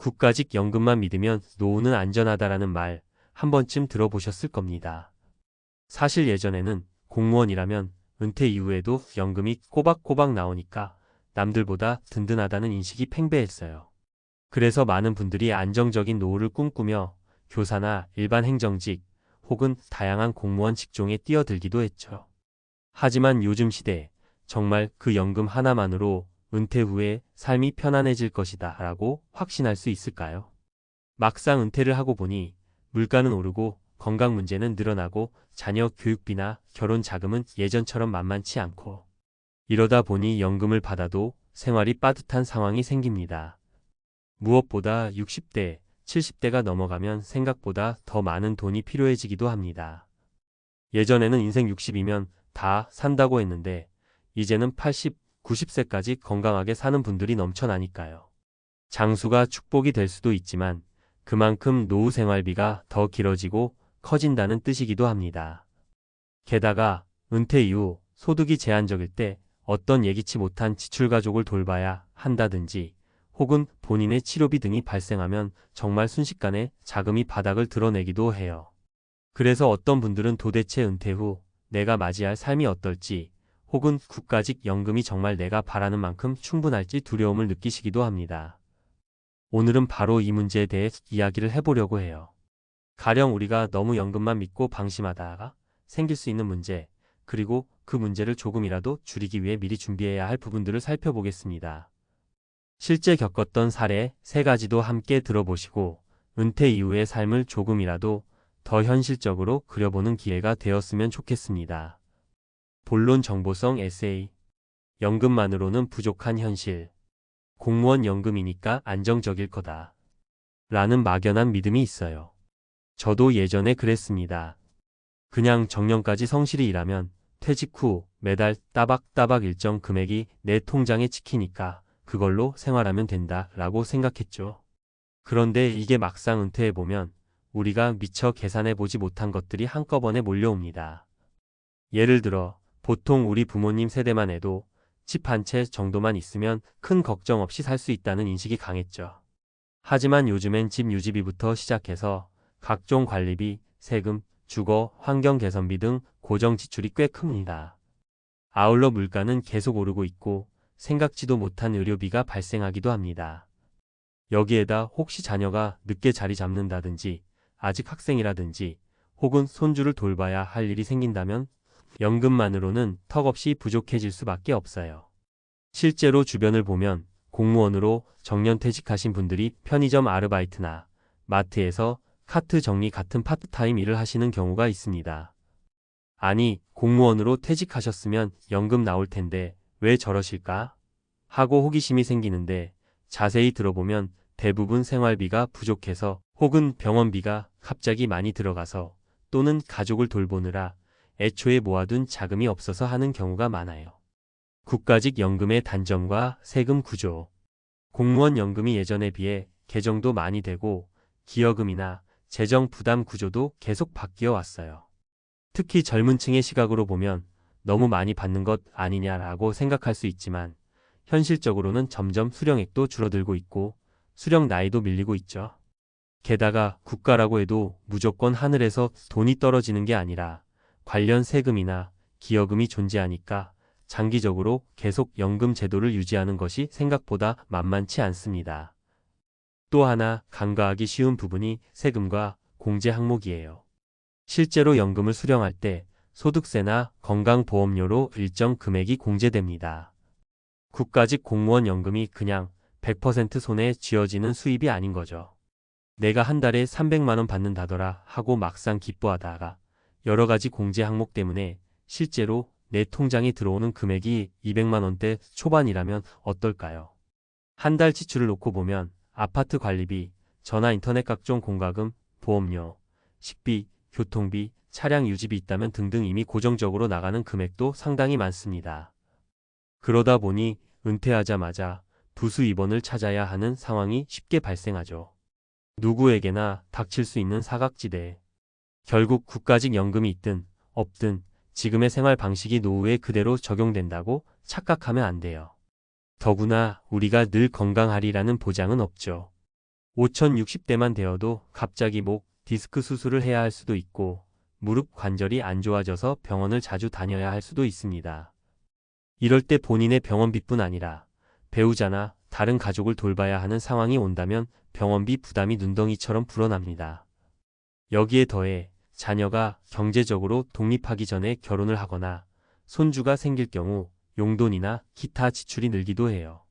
국가직 연금만 믿으면 노후는 안전하다라는 말 한 번쯤 들어보셨을 겁니다. 사실 예전에는 공무원이라면 은퇴 이후에도 연금이 꼬박꼬박 나오니까 남들보다 든든하다는 인식이 팽배했어요. 그래서 많은 분들이 안정적인 노후를 꿈꾸며 교사나 일반 행정직 혹은 다양한 공무원 직종에 뛰어들기도 했죠. 하지만 요즘 시대에 정말 그 연금 하나만으로 은퇴 후에 삶이 편안해질 것이다 라고 확신할 수 있을까요? 막상 은퇴를 하고 보니 물가는 오르고 건강 문제는 늘어나고 자녀 교육비나 결혼 자금은 예전처럼 만만치 않고 이러다 보니 연금을 받아도 생활이 빠듯한 상황이 생깁니다. 무엇보다 60대, 70대가 넘어가면 생각보다 더 많은 돈이 필요해지기도 합니다. 예전에는 인생 60이면 다 산다고 했는데 이제는 80, 90세까지 건강하게 사는 분들이 넘쳐나니까요. 장수가 축복이 될 수도 있지만 그만큼 노후 생활비가 더 길어지고 커진다는 뜻이기도 합니다. 게다가 은퇴 이후 소득이 제한적일 때 어떤 예기치 못한 지출 가족을 돌봐야 한다든지 혹은 본인의 치료비 등이 발생하면 정말 순식간에 자금이 바닥을 드러내기도 해요. 그래서 어떤 분들은 도대체 은퇴 후 내가 맞이할 삶이 어떨지 혹은 국가직 연금이 정말 내가 바라는 만큼 충분할지 두려움을 느끼시기도 합니다. 오늘은 바로 이 문제에 대해 이야기를 해보려고 해요. 가령 우리가 너무 연금만 믿고 방심하다가 생길 수 있는 문제, 그리고 그 문제를 조금이라도 줄이기 위해 미리 준비해야 할 부분들을 살펴보겠습니다. 실제 겪었던 사례 3가지도 함께 들어보시고 은퇴 이후의 삶을 조금이라도 더 현실적으로 그려보는 기회가 되었으면 좋겠습니다. 본론 정보성 에세이. 연금만으로는 부족한 현실. 공무원 연금이니까 안정적일 거다. 라는 막연한 믿음이 있어요. 저도 예전에 그랬습니다. 그냥 정년까지 성실히 일하면 퇴직 후 매달 따박따박 일정 금액이 내 통장에 찍히니까 그걸로 생활하면 된다 라고 생각했죠. 그런데 이게 막상 은퇴해보면 우리가 미처 계산해보지 못한 것들이 한꺼번에 몰려옵니다. 예를 들어 보통 우리 부모님 세대만 해도 집 한 채 정도만 있으면 큰 걱정 없이 살 수 있다는 인식이 강했죠. 하지만 요즘엔 집 유지비부터 시작해서 각종 관리비, 세금, 주거, 환경 개선비 등 고정 지출이 꽤 큽니다. 아울러 물가는 계속 오르고 있고 생각지도 못한 의료비가 발생하기도 합니다. 여기에다 혹시 자녀가 늦게 자리 잡는다든지 아직 학생이라든지 혹은 손주를 돌봐야 할 일이 생긴다면 연금만으로는 턱없이 부족해질 수밖에 없어요. 실제로 주변을 보면 공무원으로 정년퇴직하신 분들이 편의점 아르바이트나 마트에서 카트 정리 같은 파트타임 일을 하시는 경우가 있습니다. 아니, 공무원으로 퇴직하셨으면 연금 나올 텐데 왜 저러실까? 하고 호기심이 생기는데 자세히 들어보면 대부분 생활비가 부족해서 혹은 병원비가 갑자기 많이 들어가서 또는 가족을 돌보느라 애초에 모아둔 자금이 없어서 하는 경우가 많아요. 국가직 연금의 단점과 세금 구조. 공무원 연금이 예전에 비해 개정도 많이 되고 기여금이나 재정 부담 구조도 계속 바뀌어 왔어요. 특히 젊은 층의 시각으로 보면 너무 많이 받는 것 아니냐라고 생각할 수 있지만 현실적으로는 점점 수령액도 줄어들고 있고 수령 나이도 밀리고 있죠. 게다가 국가라고 해도 무조건 하늘에서 돈이 떨어지는 게 아니라 관련 세금이나 기여금이 존재하니까 장기적으로 계속 연금 제도를 유지하는 것이 생각보다 만만치 않습니다. 또 하나 간과하기 쉬운 부분이 세금과 공제 항목이에요. 실제로 연금을 수령할 때 소득세나 건강보험료로 일정 금액이 공제됩니다. 국가직 공무원 연금이 그냥 100% 손에 쥐어지는 수입이 아닌 거죠. 내가 한 달에 300만 원 받는다더라 하고 막상 기뻐하다가 여러 가지 공제 항목 때문에 실제로 내 통장에 들어오는 금액이 200만 원대 초반이라면 어떨까요? 한 달 지출을 놓고 보면 아파트 관리비, 전화 인터넷 각종 공과금, 보험료, 식비, 교통비, 차량 유지비 있다면 등등 이미 고정적으로 나가는 금액도 상당히 많습니다. 그러다 보니 은퇴하자마자 부수 입원을 찾아야 하는 상황이 쉽게 발생하죠. 누구에게나 닥칠 수 있는 사각지대. 결국 국가직 연금이 있든 없든 지금의 생활 방식이 노후에 그대로 적용된다고 착각하면 안 돼요. 더구나 우리가 늘 건강하리라는 보장은 없죠. 5060대만 되어도 갑자기 목, 디스크 수술을 해야 할 수도 있고 무릎 관절이 안 좋아져서 병원을 자주 다녀야 할 수도 있습니다. 이럴 때 본인의 병원비뿐 아니라 배우자나 다른 가족을 돌봐야 하는 상황이 온다면 병원비 부담이 눈덩이처럼 불어납니다. 여기에 더해 자녀가 경제적으로 독립하기 전에 결혼을 하거나 손주가 생길 경우 용돈이나 기타 지출이 늘기도 해요.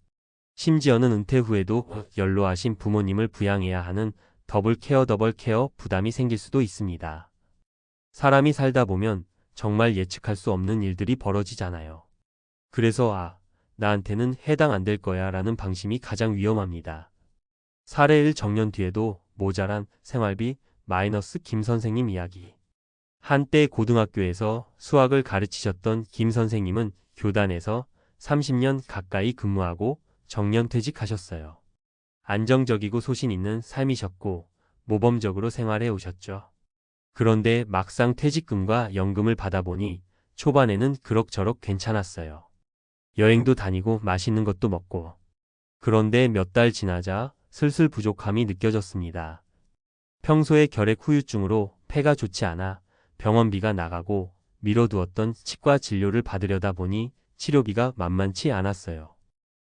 심지어는 은퇴 후에도 연로하신 부모님을 부양해야 하는 더블 케어 부담이 생길 수도 있습니다. 사람이 살다 보면 정말 예측할 수 없는 일들이 벌어지잖아요. 그래서 나한테는 해당 안 될 거야 라는 방심이 가장 위험합니다. 사례 1 정년 뒤에도 모자란 생활비 마이너스 김 선생님 이야기. 한때 고등학교에서 수학을 가르치셨던 김 선생님은 교단에서 30년 가까이 근무하고 정년퇴직하셨어요. 안정적이고 소신 있는 삶이셨고 모범적으로 생활해 오셨죠. 그런데 막상 퇴직금과 연금을 받아보니 초반에는 그럭저럭 괜찮았어요. 여행도 다니고 맛있는 것도 먹고. 그런데 몇 달 지나자 슬슬 부족함이 느껴졌습니다. 평소에 결핵 후유증으로 폐가 좋지 않아 병원비가 나가고 미뤄두었던 치과 진료를 받으려다 보니 치료비가 만만치 않았어요.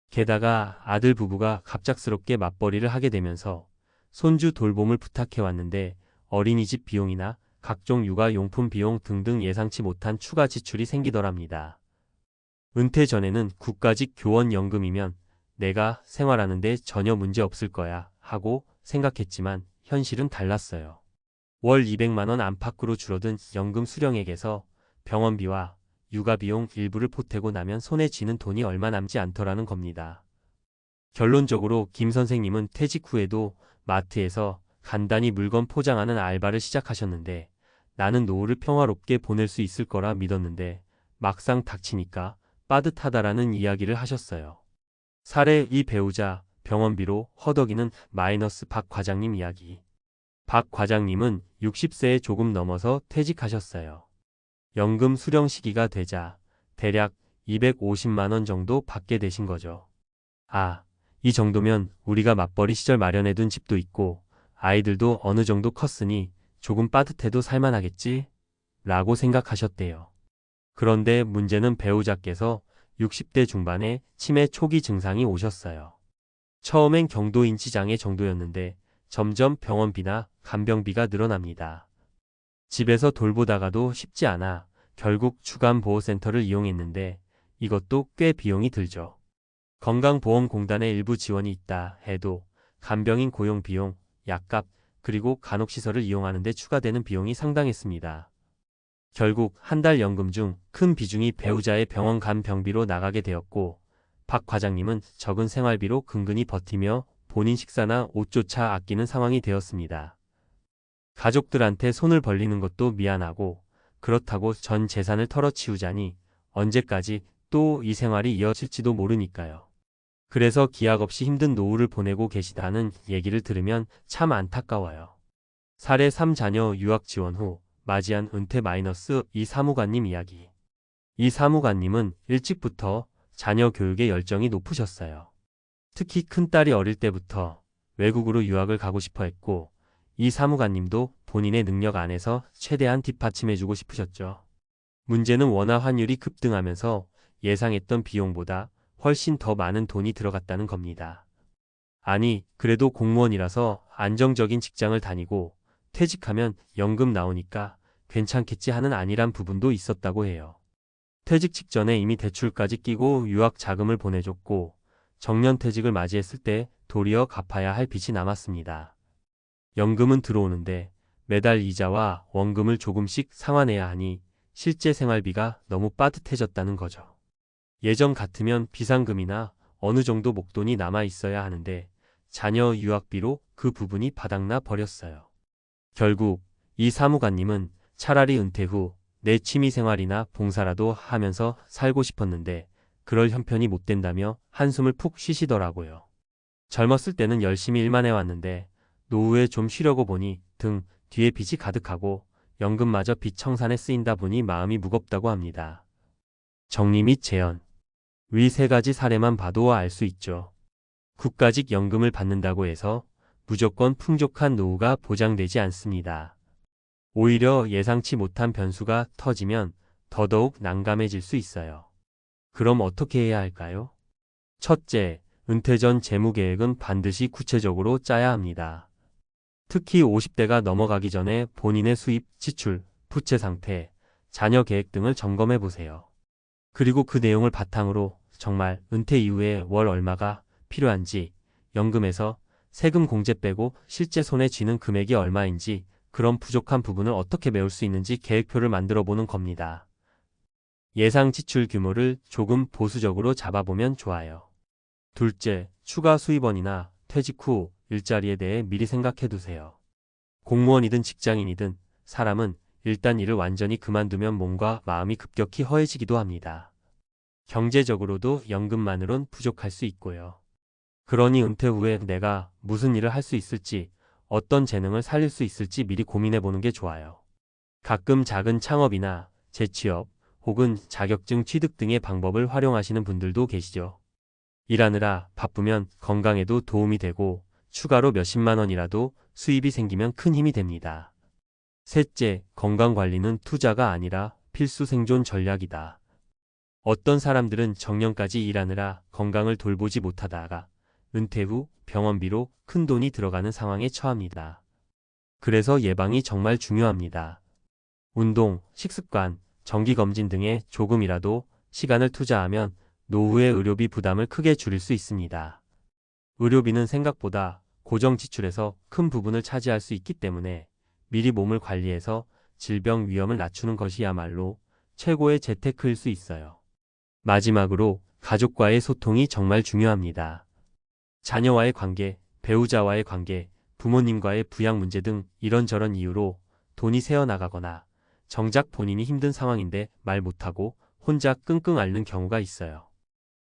게다가 아들 부부가 갑작스럽게 맞벌이를 하게 되면서 손주 돌봄을 부탁해왔는데 어린이집 비용이나 각종 육아용품 비용 등등 예상치 못한 추가 지출이 생기더랍니다. 은퇴 전에는 국가직 교원연금이면 내가 생활하는데 전혀 문제 없을 거야 하고 생각했지만 현실은 달랐어요. 월 200만 원 안팎으로 줄어든 연금 수령액에서 병원비와 육아비용 일부를 보태고 나면 손에 쥐는 돈이 얼마 남지 않더라는 겁니다. 결론적으로 김 선생님은 퇴직 후에도 마트에서 간단히 물건 포장하는 알바를 시작하셨는데 나는 노후를 평화롭게 보낼 수 있을 거라 믿었는데 막상 닥치니까 빠듯하다라는 이야기를 하셨어요. 사례 2 배우자 병원비로 허덕이는 마이너스 박 과장님 이야기. 박 과장님은 60세에 조금 넘어서 퇴직하셨어요. 연금 수령 시기가 되자 대략 250만 원 정도 받게 되신 거죠. 이 정도면 우리가 맞벌이 시절 마련해둔 집도 있고 아이들도 어느 정도 컸으니 조금 빠듯해도 살만하겠지? 라고 생각하셨대요. 그런데 문제는 배우자께서 60대 중반에 치매 초기 증상이 오셨어요. 처음엔 경도인지장애 정도였는데 점점 병원비나 간병비가 늘어납니다. 집에서 돌보다가도 쉽지 않아 결국 주간보호센터를 이용했는데 이것도 꽤 비용이 들죠. 건강보험공단의 일부 지원이 있다 해도 간병인 고용 비용, 약값, 그리고 간혹시설을 이용하는 데 추가되는 비용이 상당했습니다. 결국 한 달 연금 중 큰 비중이 배우자의 병원 간병비로 나가게 되었고 박 과장님은 적은 생활비로 근근히 버티며 본인 식사나 옷조차 아끼는 상황이 되었습니다. 가족들한테 손을 벌리는 것도 미안하고 그렇다고 전 재산을 털어치우자니 언제까지 또 이 생활이 이어질지도 모르니까요. 그래서 기약 없이 힘든 노후를 보내고 계시다는 얘기를 들으면 참 안타까워요. 사례 3 자녀 유학 지원 후 맞이한 은퇴 마이너스 이 사무관님 이야기. 이 사무관님은 일찍부터 자녀 교육에 열정이 높으셨어요. 특히 큰딸이 어릴 때부터 외국으로 유학을 가고 싶어 했고 이 사무관님도 본인의 능력 안에서 최대한 뒷받침해주고 싶으셨죠. 문제는 원화 환율이 급등하면서 예상했던 비용보다 훨씬 더 많은 돈이 들어갔다는 겁니다. 그래도 공무원이라서 안정적인 직장을 다니고 퇴직하면 연금 나오니까 괜찮겠지 하는 안일한 부분도 있었다고 해요. 퇴직 직전에 이미 대출까지 끼고 유학 자금을 보내줬고 정년퇴직을 맞이했을 때 도리어 갚아야 할 빚이 남았습니다. 연금은 들어오는데 매달 이자와 원금을 조금씩 상환해야 하니 실제 생활비가 너무 빠듯해졌다는 거죠. 예전 같으면 비상금이나 어느 정도 목돈이 남아 있어야 하는데 자녀 유학비로 그 부분이 바닥나 버렸어요. 결국 이 사무관님은 차라리 은퇴 후 내 취미생활이나 봉사라도 하면서 살고 싶었는데 그럴 형편이 못 된다며 한숨을 푹 쉬시더라고요. 젊었을 때는 열심히 일만 해왔는데 노후에 좀 쉬려고 보니 등 뒤에 빚이 가득하고 연금마저 빚 청산에 쓰인다 보니 마음이 무겁다고 합니다. 정리 및 재연. 위 세 가지 사례만 봐도 알 수 있죠. 국가직 연금을 받는다고 해서 무조건 풍족한 노후가 보장되지 않습니다. 오히려 예상치 못한 변수가 터지면 더더욱 난감해질 수 있어요. 그럼 어떻게 해야 할까요? 첫째, 은퇴 전 재무 계획은 반드시 구체적으로 짜야 합니다. 특히 50대가 넘어가기 전에 본인의 수입, 지출, 부채 상태, 자녀 계획 등을 점검해 보세요. 그리고 그 내용을 바탕으로 정말 은퇴 이후에 월 얼마가 필요한지, 연금에서 세금 공제 빼고 실제 손에 쥐는 금액이 얼마인지, 그런 부족한 부분을 어떻게 메울 수 있는지 계획표를 만들어 보는 겁니다. 예상 지출 규모를 조금 보수적으로 잡아보면 좋아요. 둘째, 추가 수입원이나 퇴직 후 일자리에 대해 미리 생각해 두세요. 공무원이든 직장인이든 사람은 일단 일을 완전히 그만두면 몸과 마음이 급격히 허해지기도 합니다. 경제적으로도 연금만으론 부족할 수 있고요. 그러니 은퇴 후에 내가 무슨 일을 할 수 있을지, 어떤 재능을 살릴 수 있을지 미리 고민해 보는 게 좋아요. 가끔 작은 창업이나 재취업 혹은 자격증 취득 등의 방법을 활용하시는 분들도 계시죠. 일하느라 바쁘면 건강에도 도움이 되고 추가로 몇십만 원이라도 수입이 생기면 큰 힘이 됩니다. 셋째, 건강관리는 투자가 아니라 필수 생존 전략이다. 어떤 사람들은 정년까지 일하느라 건강을 돌보지 못하다가 은퇴 후 병원비로 큰 돈이 들어가는 상황에 처합니다. 그래서 예방이 정말 중요합니다. 운동, 식습관, 정기검진 등에 조금이라도 시간을 투자하면 노후의 의료비 부담을 크게 줄일 수 있습니다. 의료비는 생각보다 고정 지출에서 큰 부분을 차지할 수 있기 때문에 미리 몸을 관리해서 질병 위험을 낮추는 것이야말로 최고의 재테크일 수 있어요. 마지막으로 가족과의 소통이 정말 중요합니다. 자녀와의 관계, 배우자와의 관계, 부모님과의 부양 문제 등 이런저런 이유로 돈이 새어나가거나 정작 본인이 힘든 상황인데 말 못하고 혼자 끙끙 앓는 경우가 있어요.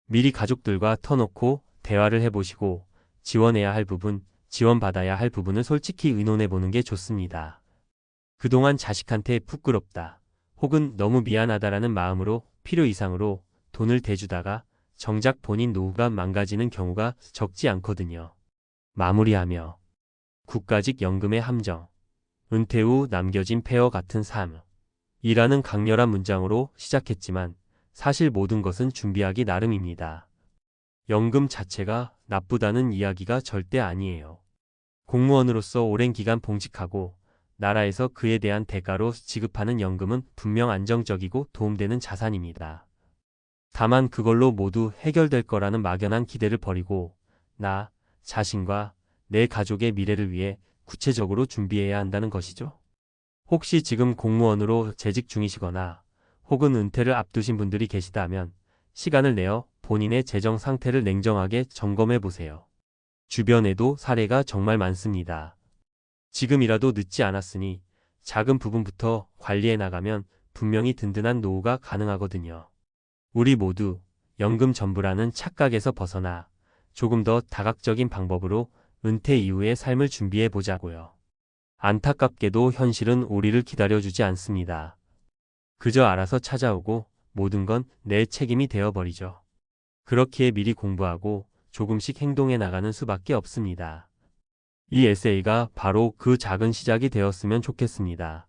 미리 가족들과 터놓고 대화를 해보시고 지원해야 할 부분, 지원받아야 할 부분을 솔직히 의논해 보는 게 좋습니다. 그동안 자식한테 부끄럽다 혹은 너무 미안하다라는 마음으로 필요 이상으로 돈을 대주다가 정작 본인 노후가 망가지는 경우가 적지 않거든요. 마무리하며 국가직 연금의 함정, 은퇴 후 남겨진 폐허 같은 삶 이라는 강렬한 문장으로 시작했지만 사실 모든 것은 준비하기 나름입니다. 연금 자체가 나쁘다는 이야기가 절대 아니에요. 공무원으로서 오랜 기간 봉직하고 나라에서 그에 대한 대가로 지급하는 연금은 분명 안정적이고 도움되는 자산입니다. 다만 그걸로 모두 해결될 거라는 막연한 기대를 버리고 나, 자신과 내 가족의 미래를 위해 구체적으로 준비해야 한다는 것이죠. 혹시 지금 공무원으로 재직 중이시거나 혹은 은퇴를 앞두신 분들이 계시다면 시간을 내어 본인의 재정 상태를 냉정하게 점검해 보세요. 주변에도 사례가 정말 많습니다. 지금이라도 늦지 않았으니 작은 부분부터 관리해 나가면 분명히 든든한 노후가 가능하거든요. 우리 모두 연금 전부라는 착각에서 벗어나 조금 더 다각적인 방법으로 은퇴 이후의 삶을 준비해 보자고요. 안타깝게도 현실은 우리를 기다려주지 않습니다. 그저 알아서 찾아오고 모든 건 내 책임이 되어버리죠. 그렇기에 미리 공부하고 조금씩 행동해 나가는 수밖에 없습니다. 이 에세이가 바로 그 작은 시작이 되었으면 좋겠습니다.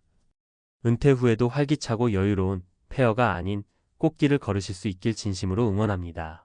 은퇴 후에도 활기차고 여유로운 폐허가 아닌 꽃길을 걸으실 수 있길 진심으로 응원합니다.